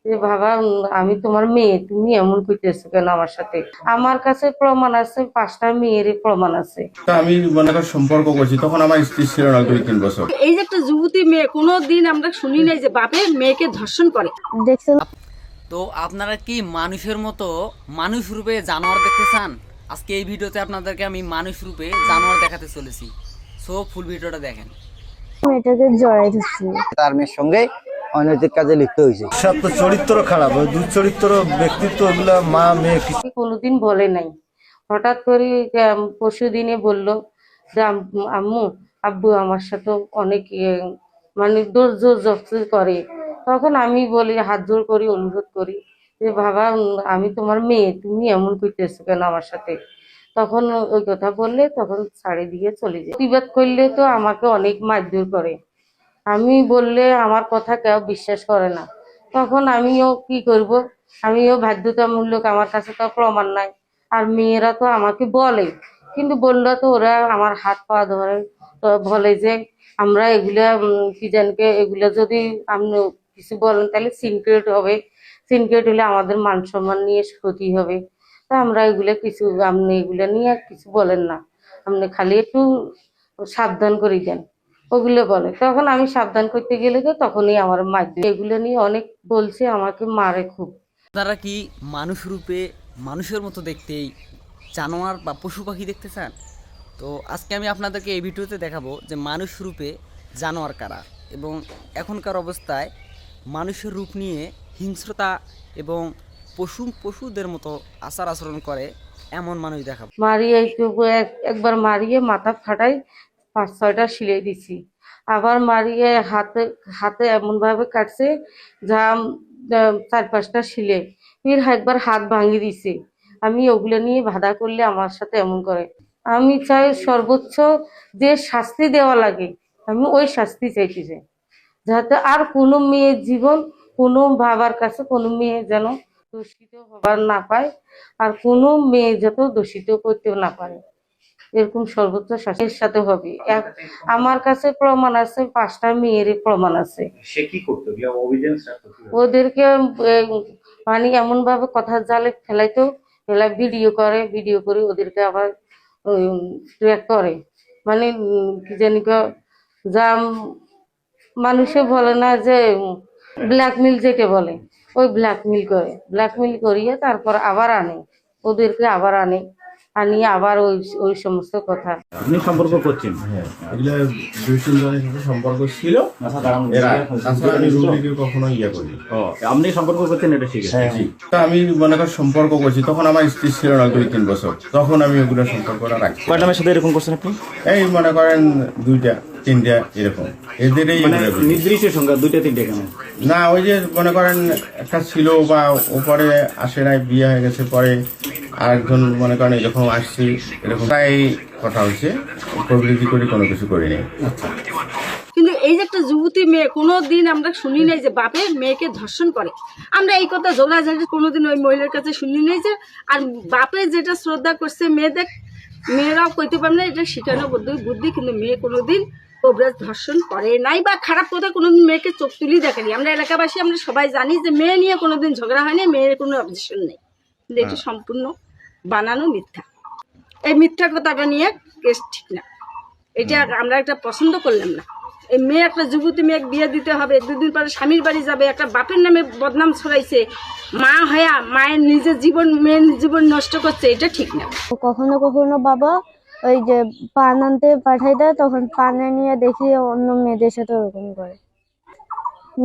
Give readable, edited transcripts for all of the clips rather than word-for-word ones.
যে বাবা আমি তোমার মেয়ে, তুমি এমন করতেছো কেন আমার সাথে? আমার কাছে প্রমাণ আছে, 5টা মেয়েরই প্রমাণ আছে। তা আমি মনে কর সম্পর্ক করছি, তখন আমার স্ত্রী ছিল না 2-3 বছর। এই যে একটা যুবতী মেয়ে, কোনোদিন আমরা শুনি নাই যে বাপের মেয়েকে ধর্ষণ করে। দেখছেন। তো আপনারা কি মানুষের মতো মানুষ রূপে জানোয়ার দেখতে চান? আজকে এই ভিডিওতে আপনাদেরকে আমি মানুষ রূপে জানোয়ার দেখাতে চলেছি। সো ফুল ভিডিওটা দেখেন। মেয়েটাকে জড়াই ধরছি। তার মেয়ের সঙ্গে অনৈতিক কাজে লিপ্ত হয়েছে। সব তো চরিত্র খারাপ, ওই দুচরিত্র ব্যক্তিত্ব, ওগুলা মা মেয়ে কোনোদিন বলে নাই। হঠাৎ করে পরশু দিনে বললো যে আম্মু আব্বু আমার সাথে অনেক মানে জোর জবরদস্তি করে। তখন আমি বলি, হাত জোর করি, অনুরোধ করি যে বাবা আমি তোমার মেয়ে, তুমি এমন করতেছো কেন আমার সাথে? তখন ওই কথা বললে তখন ছাড়ি দিয়ে চলে যায়। প্রতিবাদ করলে তো আমাকে অনেক মারধর করে। আমি বললে আমার কথা কেউ বিশ্বাস করে না। তখন আমিও কি করব, আমিও বাধ্যতামূলক, আমার কাছে তো প্রমাণ নাই। আর মেয়েরা তো আমাকে বলে, কিন্তু বললে তো ওরা আমার হাত পা ধরে, তো বলে যে আমরা এগুলা কি জানকে এগুলা যদি আপনি কিছু বলেন তাহলে সিনক্রেট হবে, সিনক্রেট হলে আমাদের মান সম্মান নিয়ে ক্ষতি হবে। তা আমরা এগুলা কিছু, আপনি এগুলা নিয়ে কিছু বলেন না, আপনি খালি একটু সাবধান করে দেন, ওগুলো বলে। তখন আমি সাবধান করতে গেলে তো তখনই আমার মারধর, এগুলো নিয়ে অনেক বলছে, আমাকে মারে খুব। আপনারা কি মানুষ রূপে মানুষের মতো দেখতেই জানোয়ার বা পশু পাখি দেখতে চান? তো আজকে আমি আপনাদেরকে এই ভিডিওতে দেখাবো যে মানুষ রূপে জানোয়ার কারা, এবং এখনকার অবস্থায় মানুষের রূপ নিয়ে হিংস্রতা এবং পশুদের মতো আচার আচরণ করে এমন মানুষ দেখাবো। মারিয়ে একটু একবার মারিয়ে মাথা ফাটাই 5-6টা সিলাই দিছি। আবার মারিয়ে হাতে হাতে এমন ভাবে কাটছে যা 4-5টা সিলে। ফির একবার হাত ভাঙিয়ে দিছে। আমি ওগুলো নিয়ে বাধা করলে আমার সাথে এমন করে। আমি চাই সর্বোচ্চ যে শাস্তি দেওয়া লাগে, আমি ওই শাস্তি চাইতে চাই, যাতে আর কোনো মেয়ের জীবন, কোনো বাবার কাছে কোনো মেয়ে যেন দূষিত হবার না পায়, আর কোনো মেয়ে যত দূষিত করতেও না পারে, এরকম সর্বোচ্চ শাস্তির সাথে হবে। আমার কাছে প্রমাণ আছে, 5টা মেয়েরই প্রমাণ আছে। সে কি করতো, অভিডেন্স রাখতো? ওদেরকে মানে এমন ভাবে কথা জালে ফেলাইতো, ভিডিও করে, ভিডিও করে ওদেরকে আবার ট্র্যাক করে, মানে কি জানি যা মানুষে বলে না যে ব্ল্যাকমেল, যেটা বলে ওই ব্ল্যাকমেল করে, ব্ল্যাকমেল করিয়ে তারপর আবার আনে, ওদেরকে আবার আনিয়ে আবার ওই ওই সমস্ত কথা। আপনি সম্পর্ক করছেন? এগুলো 2-3 জনের সাথে সম্পর্ক ছিল এরা, তাছাড়া আমি রুগীকে কখনো ইয়ে করি। ও, আপনি সম্পর্ক করছেন, এটা ঠিক আছে। তা আমি মনে কর সম্পর্ক করছি, তখন আমার স্ত্রী ছিল না 2-3 বছর। তখন আমি ওগুলো সম্পর্কটা রাখছি। কয়টা মেয়ের সাথে এরকম করছেন আপনি? এই মনে করেন 2টা-3টা এরকম, এদেরই মানে নির্দিষ্ট সংখ্যা 2-3টা কেন? না, ওই যে মনে করেন একটা ছিল বা ওপরে আসে নাই, বিয়ে হয়ে গেছে, পরে আরেকজন মনে করেন এরকম আসছি, এরকম তাই কথা হচ্ছে, প্রবৃত্তি করে কোনো কিছু করিনি। কিন্তু এই যে একটা যুবতী মেয়ে, কোনোদিন আমরা শুনি নাই যে বাপের মেয়েকে ধর্ষণ করে। আমরা এই কথা জোড়াঝাড়ি কোনোদিন ওই মহিলার কাছে শুনি নাই যে, আর বাপে যেটা শ্রদ্ধা করছে মেয়েরাও কইতে পারে না, এটা শিখানো বুদ্ধি। কিন্তু মেয়ে কোনোদিন অভ্যাস ধর্ষণ করে নাই বা খারাপ কথা কোনোদিন মেয়েকে চোখ তুলি দেখেনি। আমরা এলাকাবাসী আমরা সবাই জানি যে মেয়ে নিয়ে কোনোদিন ঝগড়া হয়নি, মেয়ের কোনো অবজেকশন নেই। কিন্তু এটা সম্পূর্ণ বানানো মিথ্যা। এই মিথ্যা কথাটা নিয়ে কেস ঠিক না, এটা আমরা একটা পছন্দ করলাম না। এই মেয়ে, একটা যুবতী মেয়ে বিয়ে দিতে হবে, 2 দিন পরে স্বামীর বাড়ি যাবে, একটা বাপের নামে বদনাম ছড়াইছে, মা হয়া মায়ের নিজের জীবন, মেয়ের জীবন নষ্ট করছে, এটা ঠিক না। কখনো কখনো বাবা ওই যে পান আনতে পাঠাই দেয়, তখন পানে নিয়ে দেখি অন্য মেয়েদের সাথে ওরকম করে।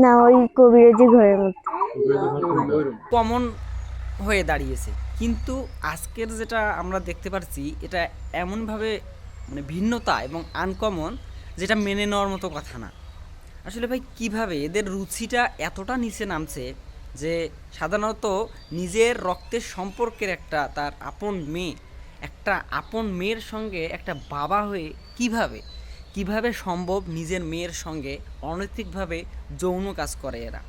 না, ওই কবিরাজি ঘরের মধ্যে কমন হয়ে দাঁড়িয়েছে। কিন্তু আজকের যেটা আমরা দেখতে পাচ্ছি, এটা এমনভাবে মানে ভিন্নতা এবং আনকমন, যেটা মেনে নেওয়ার মতো কথা না। আসলে ভাই কিভাবে এদের রুচিটা এতটা নিচে নামছে যে সাধারণত নিজের রক্তের সম্পর্কের তার আপন মেয়ের সঙ্গে একটা বাবা হয়ে কিভাবে সম্ভব নিজের মেয়ের সঙ্গে অনৈতিকভাবে যৌন কাজ করে এরা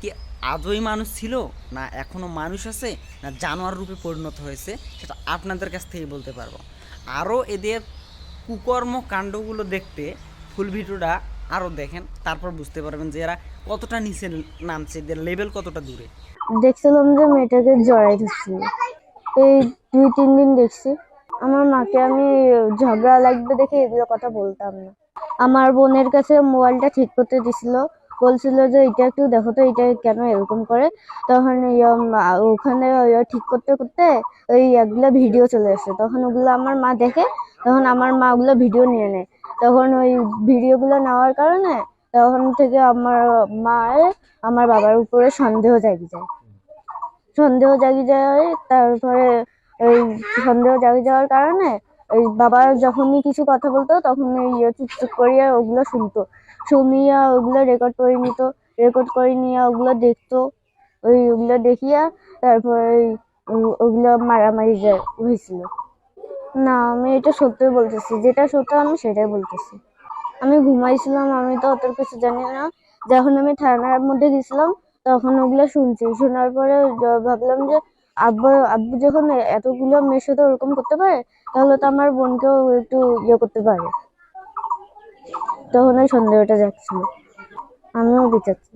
কি আদৌ মানুষ ছিল, না এখনও মানুষ আছে, না জানোয়ার রূপে পরিণত হয়েছে, সেটা আপনাদের কাছ থেকেই বলতে পারবো। আরও এদের কুকর্ম কাণ্ডগুলো দেখতে ফুল ভিডিওটা আরও দেখেন, তারপর বুঝতে পারবেন যে এরা কতটা নিচে নামছে, লেভেল কতটা দূরে? দেখছিলাম যে মেয়েটাকে জড়াই ধরছিল, এই 2-3 দিন দেখছি। আমার মাকে আমি ঝগড়া লাগবে দেখে এগুলো কথা বলতাম না। আমার বোনের কাছে মোবাইলটা ঠিক করতে দিছিল, বলছিল যে এটা একটু দেখো তো এটা কেন এরকম করে। তখন ওখানে ঠিক করতে করতে ওই এগুলা ভিডিও চলে আসে, তখন ওগুলো আমার মা দেখে, তখন আমার মা ওগুলো ভিডিও নিয়ে নেয়। তখন ওই ভিডিওগুলো নেওয়ার কারণে তখন থেকে আমার মায়ের আমার বাবার উপরে সন্দেহ জাগি যায়। তারপরে ওই সন্দেহ জাগি যাওয়ার কারণে ওই বাবা যখনই কিছু কথা বলতো তখন ওই চুপ করিয়া ওগুলো শুনিয়া ওগুলো রেকর্ড করে নিয়ে ওগুলো দেখতো, ওগুলো দেখিয়া তারপরে ওগুলো মারামারি হয়েছিল। না, আমি এটা সত্যি বলতেছি, যেটা সত্য আমি সেটাই বলতেছি। আমি ঘুমাইছিলাম, আমি তো অত কিছু জানি না। যখন আমি থানার মধ্যে গেছিলাম তখন ওগুলো শুনছি, শোনার পরে ভাবলাম যে আব্বু যখন এতগুলো মেয়ের সাথে ওরকম করতে পারে তাহলে তো আমার বোনকেও একটু করতে পারে। তখন ওই সন্দেহটা যাচ্ছিল। আমিও বিচারছি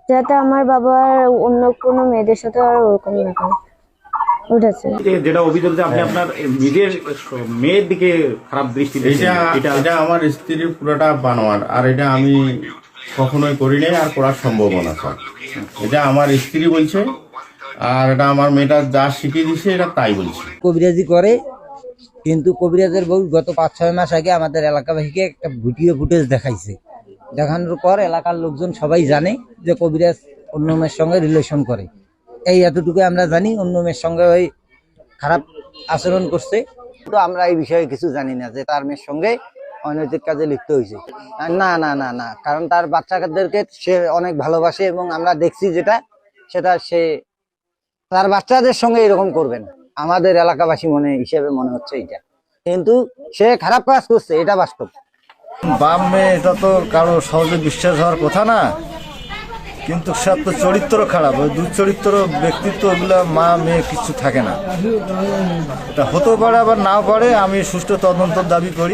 যাতে আমার বাবা আর অন্য কোনো মেয়েদের সাথে আর ওরকম না করে। উঠেছে যেটা অভিযোগ যে আপনি আপনার নিজের মেয়ের দিকে খারাপ দৃষ্টি দিচ্ছেন, এটা আমার স্ত্রীর পুরোটা বানোয়ার, আর এটা আমি কখনোই করি নাই আর করার সম্ভাবনা স্যার। এটা আমার স্ত্রী বলছে, আর এটা আমার মেয়েটা যা শিখিয়ে দিচ্ছে এটা তাই বলছে। কবিরাজি করে, কিন্তু কবিরাজের বউ গত 5-6 মাস আগে আমাদের এলাকাবাসীকে একটা ভিডিও ফুটেজ দেখাইছে। দেখানোর পর এলাকার লোকজন সবাই জানে যে কবিরাজ অন্য মেয়ের সঙ্গে রিলেশন করে। এই এতটুকু আমরা জানি, অন্য মেয়ের সঙ্গে ওই খারাপ আচরণ করছে, তো আমরা এই বিষয়ে কিছু জানি না যে তার মেয়ের সঙ্গে অনৈতিক কাজে লিপ্ত হয়েছে। না না না না, কারণ তার বাচ্চাদেরকে সে অনেক ভালোবাসে এবং আমরা দেখছি সেটা সে তার বাচ্চাদের সঙ্গে এরকম করবে না। আমাদের এলাকাবাসী হিসেবে মনে হচ্ছে এটা, কিন্তু সে খারাপ কাজ করছে, এটা বাস্তব। বাপ মেয়ে এটা তো কারো সহজে বিশ্বাস হওয়ার কথা না, কিন্তু সে তো চরিত্র খারাপ, ওই দুচরিত্র ব্যক্তিত্ব ওগুলা মা মেয়ে কিছু থাকে না। এটা হতেও পারে আবার নাও পারে, আমি সুষ্ঠু তদন্ত দাবি করি।